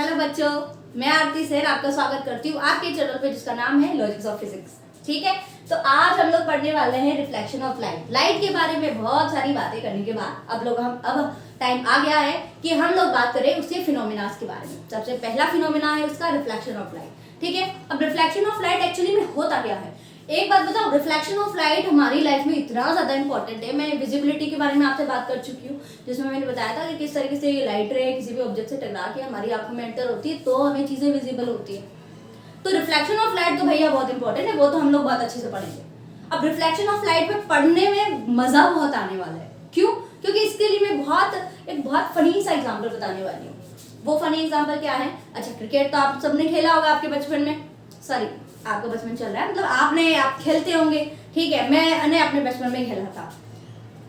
Hello बच्चों, मैं आरती sir आपका स्वागत करती हूँ आपके चैनल पे जिसका नाम है लॉजिक्स ऑफ फिजिक्स। ठीक है, तो आज हम लोग पढ़ने वाले हैं रिफ्लेक्शन ऑफ लाइट। लाइट के बारे में बहुत सारी बातें करने के बाद अब टाइम आ गया है कि हम लोग बात करें उसके फिनोमिनास के बारे में। सबसे पहला फिनोमिना है उसका रिफ्लेक्शन ऑफ लाइट। ठीक है, अब रिफ्लेक्शन ऑफ लाइट एक्चुअली में होता क्या है, एक बात बताओ। रिफ्लेक्शन ऑफ लाइट हमारी लाइफ में इतना ज्यादा इंपॉर्टेंट है। मैं विजिबिलिटी के बारे में आपसे बात कर चुकी हूँ, जिसमें मैंने बताया था कि किस तरीके से ये लाइट रे किसी भी ऑब्जेक्ट से टकरा के हमारी आंखों में एंटर होती है तो हमें चीजें विजिबल होती है। तो रिफ्लेक्शन ऑफ लाइट तो भैया बहुत इंपॉर्टेंट है, वो तो हम लोग बहुत अच्छे से पढ़ेंगे। अब रिफ्लेक्शन ऑफ लाइट पे पढ़ने में मजा बहुत आने वाला है। क्यों? क्योंकि इसके लिए मैं एक बहुत फनी सा एग्जाम्पल बताने वाली हूँ। वो फनी एग्जाम्पल क्या है? अच्छा, क्रिकेट तो आप सबने खेला होगा आपके बचपन में। सॉरी, आपका बचपन चल रहा है, मतलब आप खेलते होंगे। ठीक है, मैंने अपने बचपन में खेला था।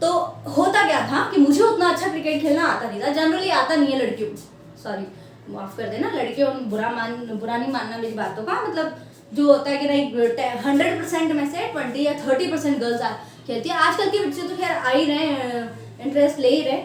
तो होता क्या था कि मुझे उतना अच्छा क्रिकेट खेलना आता नहीं था। जनरली आता नहीं है लड़कियों को, सॉरी माफ कर देना, लड़कियों बुरा नहीं मानना मेरी बातों का। मतलब जो होता है कि नहीं 100% में से 20 या 30% गर्ल्स खेलती है। आजकल के बच्चे तो खैर आ ही रहे, इंटरेस्ट ले ही रहे।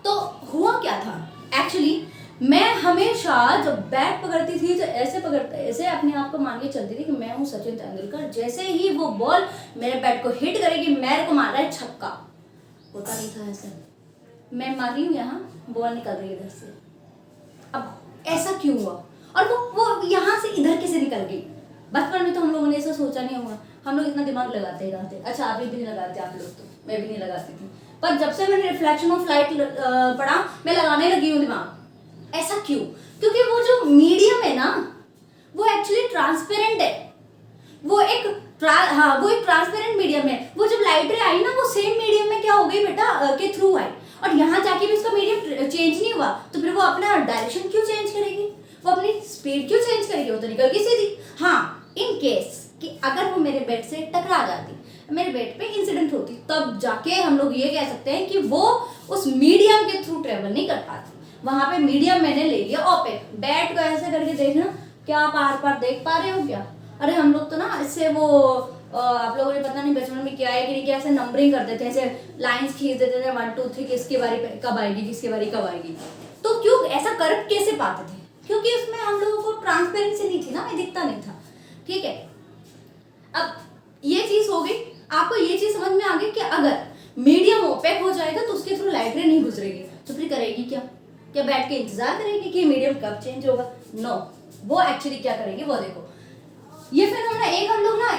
तो हुआ क्या था एक्चुअली, मैं हमेशा जब बैट पकड़ती थी तो ऐसे अपने आप को मान के चलती थी कि मैं हूँ सचिन तेंदुलकर। जैसे ही वो बॉल मेरे बैट को हिट करेगी, मेरे को मार रहा है छक्का। होता नहीं था ऐसे। मैं मारी हूँ यहाँ, बॉल निकल रही है इधर से। अब ऐसा क्यों हुआ? और वो यहाँ से इधर कैसे निकल गई? बचपन में तो हम लोगों ने ऐसा सोचा नहीं होगा। हम लोग इतना दिमाग लगाते ही। अच्छा, आप भी नहीं लगाते, आप लोग तो, मैं भी नहीं लगाती थी। पर जब से मैंने रिफ्लेक्शन ऑफ लाइट पढ़ा, मैं लगाने लगी हूँ दिमाग। ऐसा क्यों? क्योंकि वो जो मीडियम है ना, वो एक्चुअली ट्रांसपेरेंट है। वो एक ट्रांसपेरेंट मीडियम है। वो जब लाइट रे आई ना, वो सेम मीडियम में क्या हो गई बेटा के थ्रू आई, और यहाँ जाके भी उसका मीडियम चेंज नहीं हुआ। तो फिर वो अपना डायरेक्शन क्यों चेंज करेगी? वो अपनी स्पीड क्यों चेंज करेगी? वो तो निकल गई सीधी। हाँ, इन केस कि अगर वो मेरे बेड से टकरा जाती, मेरे बेड पे इंसिडेंट होती, तब जाके हम लोग ये कह सकते हैं कि वो उस मीडियम के थ्रू ट्रेवल नहीं कर पाती। वहां पे मीडियम मैंने ले लिया ओपेक। बैट को ऐसे करके देखना, क्या आप आर पार देख पा रहे हो क्या? अरे हम लोग तो ना इससे वो आप लोगों ने पता नहीं बचपन में क्या है कि नहीं, ऐसे नंबरिंग कर देते, ऐसे लाइंस खींच देते थे 1 2 3, किसकी बारी कब आएगी, किसकी बारी कब आएगी। तो क्यों ऐसा कर कैसे पाते थे? क्योंकि उसमें हम लोगों को ट्रांसपेरेंसी नहीं थी ना, हमें दिखता नहीं था। ठीक है, अब ये चीज हो गई। आपको ये चीज समझ में आ गई कि अगर मीडियम ओपेक हो जाएगा तो उसके थ्रू लाइट रे नहीं गुजरेगी, तो फिर करेगी क्या? क्या बैठ के इंतजार करेगी कि मीडियम कब चेंज होगा? नो, वो एक्चुअली क्या करेगी वो देखो। ये फिनोमेना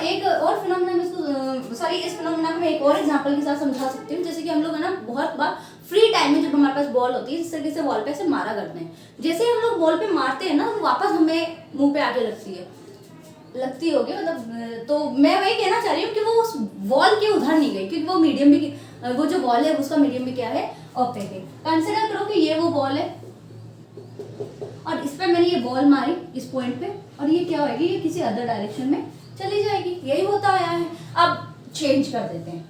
एक और फिनोमेना में इस फिनोमेना को मैं एक और एग्जांपल के साथ समझा सकती हूँ। जैसे कि हम लोग है ना, बहुत बार फ्री टाइम में जब हमारे पास बॉल होती है, इस तरीके से बॉल पे ऐसे मारा करते हैं। जैसे हम लोग बॉल पे मारते हैं ना, तो वापस हमें मुंह पे आके लगती होगी, मतलब। तो मैं वही कहना चाह रही हूँ कि वो उस बॉल के उधर नहीं गई, क्योंकि वो मीडियम भी, वो जो बॉल है उसका मीडियम भी क्या है, ओपेक है। कंसिडर करो कि ये वो बॉल है और इस पर मैंने ये बॉल मारी इस पॉइंट पे, और ये क्या होगी, ये किसी अदर डायरेक्शन में चली जाएगी। यही होता आया है। अब चेंज कर देते हैं।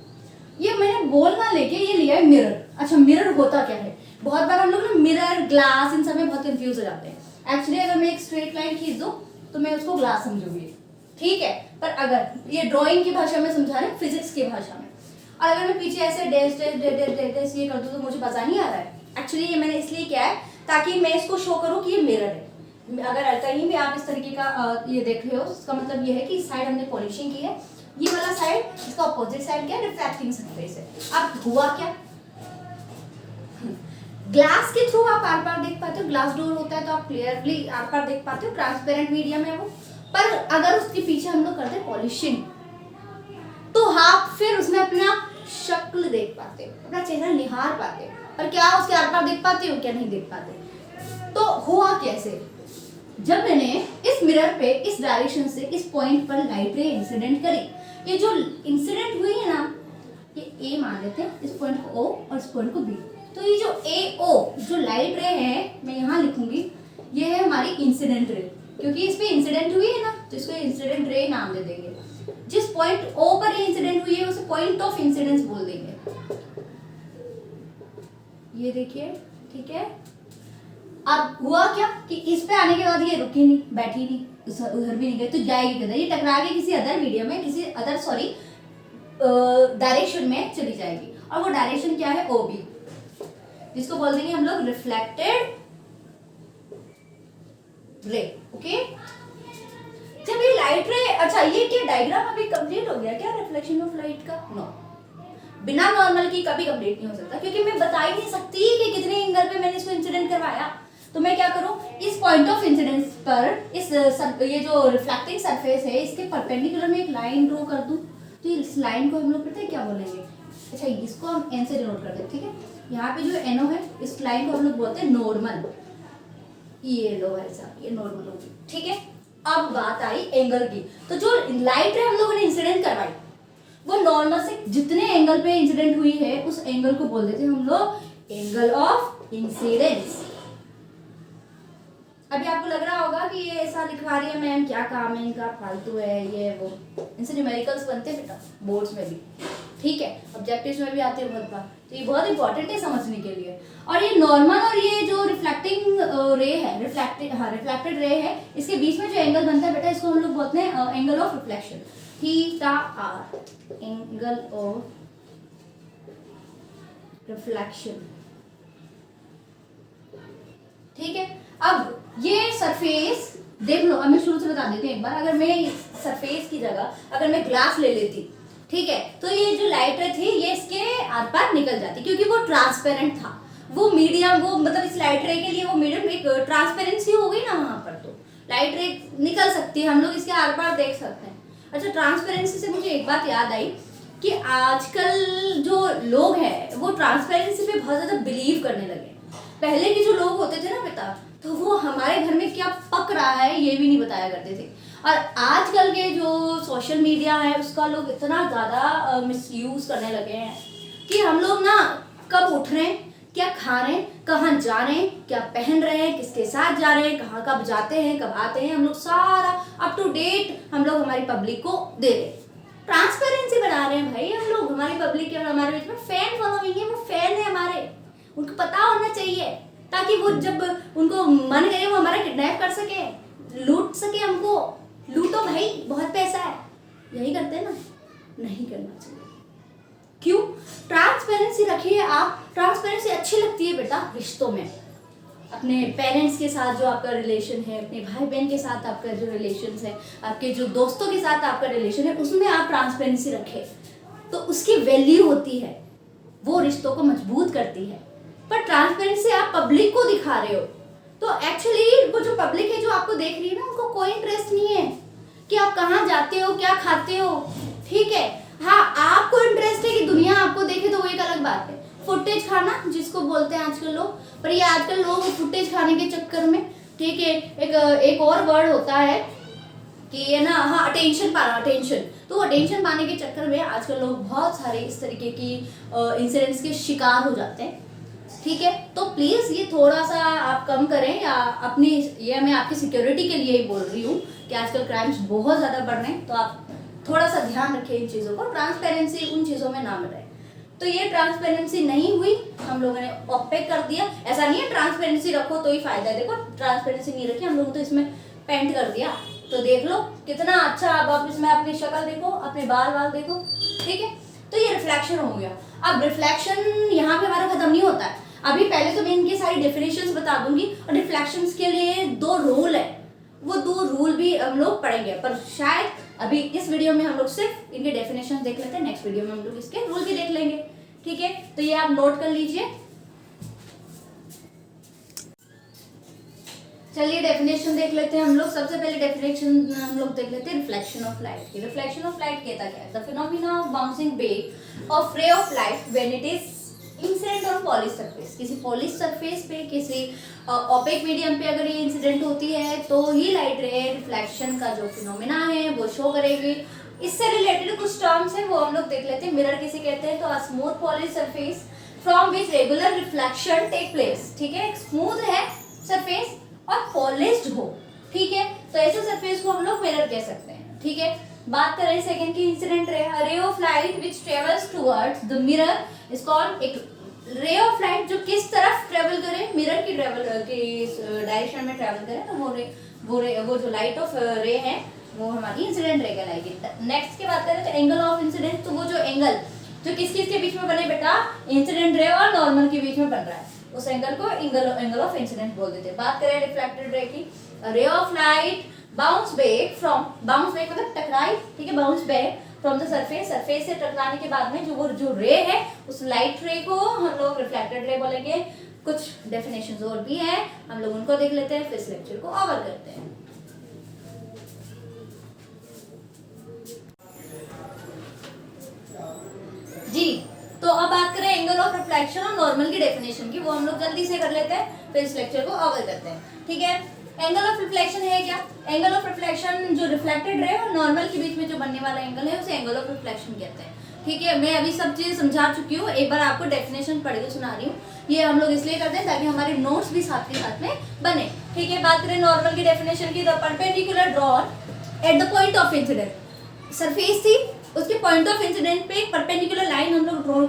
ये मैंने बॉल ना लेके ये लिया है मिरर। अच्छा, मिरर होता क्या है? बहुत बार हम लोग ना मिरर, ग्लास, इन सब में बहुत कंफ्यूज हो जाते हैं। एक्चुअली अगर मैं एक स्ट्रेट लाइन खींच दूं तो मैं उसको ग्लास समझूंगी। ठीक है, पर अगर ये ड्राइंग की भाषा में समझा रहे हैं, फिजिक्स की भाषा में, और अगर मैं पीछे ऐसे dash dash dash dash dash ये कर दूं तो मुझे पता नहीं आ रहा है। एक्चुअली ये मैंने इसलिए किया है ताकि मैं इसको शो करूं कि ये मिरर है। अगर कहीं भी आप इस तरीके का ये देख रहे हो, इसका मतलब ये है कि इस साइड हमने पॉलिशिंग की है, ये वाला साइड, इसका ऑपोजिट साइड क्या है, रिफ्रैक्टिंग सरफेस है। अब हुआ क्या, ग्लास के थ्रू आप आर पार देख पाते हो, ग्लास डोर होता है तो आप क्लियरली आर पार देख पाते हो, ट्रांसपेरेंट मीडियम है वो। पर अगर उसके पीछे हम लोग करते पॉलिशिंग, तो आप फिर उसमें अपना शक्ल देख पाते हो, अपना चेहरा निहार पाते हो, पर क्या उसके आर पार देख पाते हो? क्या नहीं देख पाते। तो हुआ कैसे, जब मैंने इस मिरर पे इस डायरेक्शन से इस पॉइंट पर लाइट रे इंसिडेंट करी, ये जो इंसिडेंट हुई है ना, ये ए मान लेते हैं, इस पॉइंट को ओ और इस पॉइंट को बी। तो ये जो ए ओ जो लाइट रे है, मैं यहाँ लिखूंगी, ये है हमारी इंसिडेंट रे, क्योंकि इस पे इंसिडेंट हुई है ना, तो इसको इंसिडेंट रे नाम दे देंगे। जिस पॉइंट ओ पर ये इंसिडेंट हुई है उसे पॉइंट ऑफ इंसिडेंस बोल देंगे। ये देखिए, ठीक है। अब हुआ क्या कि इस पे आने के बाद ये रुकी नहीं, बैठी नहीं, उधर भी नहीं गई, तो जाएगी किधर? ये टकरा के किसी अदर मीडियम में, किसी अदर डायरेक्शन में चली जाएगी। और वो डायरेक्शन क्या है? ओ बी, जिसको बोल देंगे हम लोग रिफ्लेक्टेड रे। ओके, जब ये लाइट रे, अच्छा ये क्या डायग्राम अभी कंप्लीट हो गया क्या रिफ्लेक्शन ऑफ लाइट का? नो, बिना नॉर्मल की कभी कंप्लीट नहीं हो सकता, क्योंकि मैं बता ही नहीं सकती कि कितने एंगल पे मैंने इसको इंसिडेंट करवाया। तो मैं क्या करूं, इस पॉइंट ऑफ इंसिडेंस पर ये जो रिफ्लेक्टिंग सरफेस है इसके परपेंडिकुलर में एक लाइन ड्रॉ कर दूं। तो इस लाइन को हम लोग पता है क्या बोलेंगे? अच्छा, इसको हम एन से डिनोट करते हैं, ठीक है। यहाँ पे जो एनो है, इस लाइन को हम लोग बोलते हैं नॉर्मल। ये लो भाई साहब, ये नॉर्मल होगी, ठीक है। अब बात आई एंगल की, तो जो लाइट है हम लोगों ने इंसिडेंट करवाई, वो नॉर्मल से जितने एंगल पे इंसिडेंट हुई है उस एंगल को बोल देते हैं हम लोग एंगल ऑफ इंसिडेंस। अभी आपको लग रहा होगा कि ये ऐसा लिखवा रही है मैम, क्या काम है इनका, फालतू है ये वो। इनसे न्यूमेरिकल्स बनते हैं बेटा बोर्ड्स में भी, ठीक है, ऑब्जेक्टिव्स में भी आते हैं बहुत बार। तो ये बहुत इंपॉर्टेंट है समझने के लिए। और ये नॉर्मल और ये जो रिफ्लेक्टिंग रे है, रिफ्लेक्टेड रे है, इसके बीच में जो एंगल बनता है बेटा, इसको हम लोग बोलते हैं angle of reflection, theta R, angle of reflection, ठीक है। अब ये सरफेस देख लो, अब मैं शुरू से बता देती हूँ एक बार। अगर मैं इस सरफेस की जगह अगर मैं ग्लास ले लेती, ठीक है, तो ये जो लाइट रे थी ये इसके आर पार निकल जाती, क्योंकि वो ट्रांसपेरेंट था। वो मीडियम, वो मतलब इस लाइट रे के लिए वो मीडियम एक ट्रांसपेरेंसी हो गई ना वहां पर, तो लाइट रे निकल सकती है, हम लोग इसके आर पार देख सकते हैं। अच्छा, ट्रांसपेरेंसी से मुझे एक बात याद आई कि आजकल जो लोग हैं वो ट्रांसपेरेंसी पे बहुत ज्यादा बिलीव करने लगे। पहले के जो लोग होते थे ना बेटा, तो वो हमारे घर में क्या पक रहा है ये भी नहीं बताया करते थे। और आजकल के जो सोशल मीडिया है उसका लोग इतना ज़्यादा मिसयूज करने लगे हैं कि हम लोग ना कब उठ रहे हैं, क्या खा रहे हैं, कहाँ जा रहे हैं, क्या पहन रहे हैं, किसके साथ जा रहे हैं, कहाँ कब जाते हैं, कब आते हैं, हम लोग सारा अप टू डेट हम लोग हमारी पब्लिक को दे रहे हैं। ट्रांसपेरेंसी बना रहे हैं भाई हम लोग हमारी पब्लिक के, और हमारे बीच में फैन फॉलोइंग है, वो फैन है हमारे, उनको पता होना चाहिए, ताकि वो जब उनको मन करे वो हमारा किडनैप कर सके, लूट सके हमको। लूटो भाई, बहुत पैसा है, यही करते हैं ना, नहीं करना चाहिए। क्यों? ट्रांसपेरेंसी रखिए आप, ट्रांसपेरेंसी अच्छी लगती है बेटा रिश्तों में, अपने पेरेंट्स के साथ जो आपका रिलेशन है, अपने भाई बहन के साथ आपका जो रिलेशन है, आपके जो दोस्तों के साथ आपका रिलेशन है, उसमें आप ट्रांसपेरेंसी रखें तो उसकी वैल्यू होती है, वो रिश्तों को मजबूत करती है। पर ट्रांसपेरेंसी आप पब्लिक को दिखा रहे हो, तो एक्चुअली वो जो पब्लिक है जो आपको देख रही है ना, उनको कोई इंटरेस्ट नहीं है कि आप कहाँ जाते हो, क्या खाते हो, ठीक है। हाँ, आपको इंटरेस्ट है कि दुनिया आपको देखे, तो वो एक अलग बात है। फुटेज खाना जिसको बोलते हैं आजकल लोग, पर ये आजकल लोग फुटेज खाने के चक्कर में, ठीक है, एक और वर्ड होता है कि ये ना, हाँ, अटेंशन पाना, अटेंशन। तो अटेंशन पाने के चक्कर में आजकल लोग बहुत सारे इस तरीके की इंसिडेंट्स के शिकार हो जाते हैं, ठीक है। तो प्लीज ये थोड़ा सा आप कम करें, या अपनी, ये मैं आपकी सिक्योरिटी के लिए ही बोल रही हूँ कि आजकल क्राइम्स बहुत ज्यादा बढ़ रहे हैं, तो आप थोड़ा सा ध्यान रखें इन चीजों को, ट्रांसपेरेंसी उन चीजों में ना मिले। तो ये ट्रांसपेरेंसी नहीं हुई, हम लोगों ने ऑपेक कर दिया। ऐसा नहीं है ट्रांसपेरेंसी रखो तो ही फायदा है, देखो ट्रांसपेरेंसी नहीं रखी हम लोगों तो इसमें पेंट कर दिया, तो देख लो कितना अच्छा। अब आप इसमें अपनी शक्ल देखो, अपने बाल देखो, ठीक है। तो ये रिफ्लेक्शन हो गया। अब रिफ्लेक्शन यहाँ पे हमारा खत्म नहीं होता है, अभी पहले तो मैं इनकी सारी डेफिनेशंस बता दूंगी, और रिफ्लेक्शंस के लिए 2 रूल है, वो 2 रूल भी हम लोग पढ़ेंगे, पर शायद अभी इस वीडियो में हम लोग सिर्फ इनके डेफिनेशन देख लेते हैं, नेक्स्ट वीडियो में हम लोग इसके रूल भी देख लेंगे, ठीक है। तो ये आप नोट कर लीजिए। चलिए डेफिनेशन देख लेते हैं हम लोग। सबसे पहले डेफिनेशन हम लोग देख लेते हैं रिफ्लेक्शन ऑफ लाइट की। रिफ्लेक्शन ऑफ लाइट कहता क्या है? The phenomena of bouncing back of ray of light when it is incident on polish surface. किसी पॉलिश सरफेस पे, किसी ओपेक मीडियम पे अगर ये इंसिडेंट होती है तो ही लाइट रे रिफ्लेक्शन का जो फिनोमेना है वो शो करेगी। इससे रिलेटेड कुछ टर्म्स हैं वो हम लोग देख लेते हैं। मिरर किसे कहते हैं? तो a smooth polished surface from which regular reflection take place, ठीक है। स्मूथ है सरफेस और पॉलिश्ड हो, ठीक है, तो ऐसे सरफेस को हम लोग मिरर कह सकते हैं, ठीक है। बात करें सेकंड की incident ray, ray of light which travels towards the mirror is called. एक रे ऑफ लाइट जो किस तरफ ट्रेवल करे, मिरर की डायरेक्शन में ट्रेवल करे, तो वो जो लाइट ऑफ रे है वो हमारी इंसिडेंट रे कहलाएगी। नेक्स्ट की बात करें तो एंगल ऑफ इंसिडेंट, तो वो जो एंगल जो किस किस के बीच में बने बेटा, इंसिडेंट रे और नॉर्मल के बीच में बन रहा है, उस एंगल को एंगल ऑफ इंसिडेंस बोल देते हैं। बात करें रिफ्लेक्टेड रे की, ray of light bounce back from, bounce back मतलब टकराई, ठीक है, bounce back from the surface, surface से टकराने के बाद में जो रे है उस लाइट रे को हम लोग रिफ्लेक्टेड रे बोलेंगे। कुछ डेफिनेशंस और भी हैं, हम लोग उनको देख लेते हैं, फिर इस लेक्चर को ओवर करते हैं। जी, तो अब बात करें एंगल ऑफ रिफ्लेक्शन और नॉर्मल की डेफिनेशन की, वो हम लोग जल्दी से कर लेते हैं, फिर इस लेक्चर को ओवर करते हैं, ठीक है। एंगल ऑफ रिफ्लेक्शन है क्या? एंगल ऑफ रिफ्लेक्शन जो रिफ्लेक्टेड रे और नॉर्मल के बीच में जो बनने वाला एंगल है उसे एंगल ऑफ रिफ्लेक्शन कहते हैं, ठीक है। मैं अभी सब चीज समझा चुकी हूँ, एक बार आपको डेफिनेशन पढ़ के सुना रही हूँ। ये हम लोग इसलिए करते हैं ताकि हमारे नोट्स भी साथ के साथ में बने, ठीक है। बात करें नॉर्मल की डेफिनेशन की, the perpendicular drawn at the point of incident, surface थी, उसके पॉइंट ऑफ इंसिडेंट पे एक परपेंडिकुलर लाइन हम लोग ड्रॉ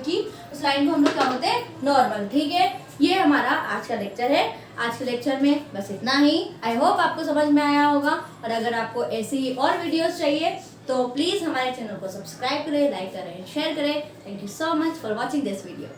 की, उस लाइन को हम लोग क्या बोलते हैं? नॉर्मल, ठीक है। ये हमारा आज का लेक्चर है। आज के लेक्चर में बस इतना ही। आई होप आपको समझ में आया होगा, और अगर आपको ऐसी ही और वीडियोस चाहिए तो प्लीज हमारे चैनल को सब्सक्राइब करें, लाइक करें, शेयर करें। Thank you so much for watching this video.